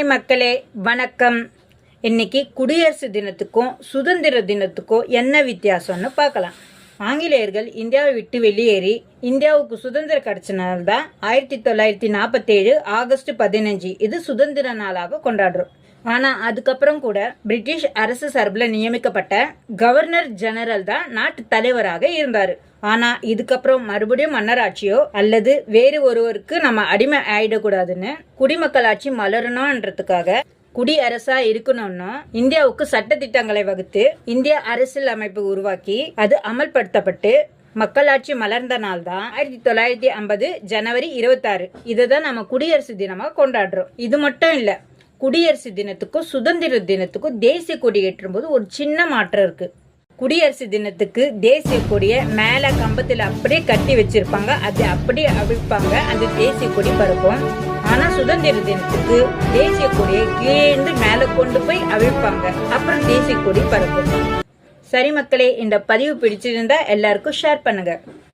Hi மக்களே, வணக்கம். இன்னைக்கு குடியரசு தினத்துக்கும் சுதந்திர தினத்துக்கும் என்ன வித்தியாசம்னு பார்க்கலாம். ஆங்கிலேயர்கள் இந்தியாவை விட்டு வெளியேறி இந்தியாவுக்கு சுதந்திரம் கிடைச்சனால தான் 1947 ஆகஸ்ட் 15 இது சுதந்திர நாளாக கொண்டாடுறோம். ஆனால் அதுக்கப்புறம் கூட பிரிட்டிஷ் அரசு சார்பில் நியமிக்கப்பட்ட கவர்னர் ஜெனரல் தான் நாட்டு தலைவராக இருந்தார். ஆனால் இதுக்கப்புறம் மறுபடியும் மன்னராட்சியோ அல்லது வேறு ஒருவருக்கு நம்ம அடிமை ஆயிடக்கூடாதுன்னு குடிமக்களாட்சி மலரணும்ன்றதுக்காக குடியரசா இருக்கணும்னா இந்தியாவுக்கு சட்ட திட்டங்களை வகுத்து இந்திய அரசியல் அமைப்பு உருவாக்கி அது அமல்படுத்தப்பட்டு மக்களாட்சி மலர்ந்த நாள் தான் 1950 ஜனவரி 26. இதை தான் நம்ம குடியரசு தினமா கொண்டாடுறோம். இது மட்டும் இல்ல, குடியரசு தினத்துக்கும் சுதந்திர தினத்துக்கும் தேசிய கொடி ஏற்றும் போது ஒரு சின்ன மாற்றம் இருக்கு. குடியரசு தினத்துக்கு தேசிய கொடியை மேல கம்பத்துல அப்படியே கட்டி வச்சிருப்பாங்க, அது அப்படியே அவிழ்ப்பாங்க, அந்த தேசிய கொடி பறக்கும். ஆனா சுதந்திர தினத்துக்கு தேசிய கொடியை கீழே மேல கொண்டு போய் அவிழ்ப்பாங்க, அப்புறம் தேசிய கொடி பறக்கும். சரி மக்களே, இந்த பதிவு பிடிச்சிருந்தா எல்லாருக்கும் ஷேர் பண்ணுங்க.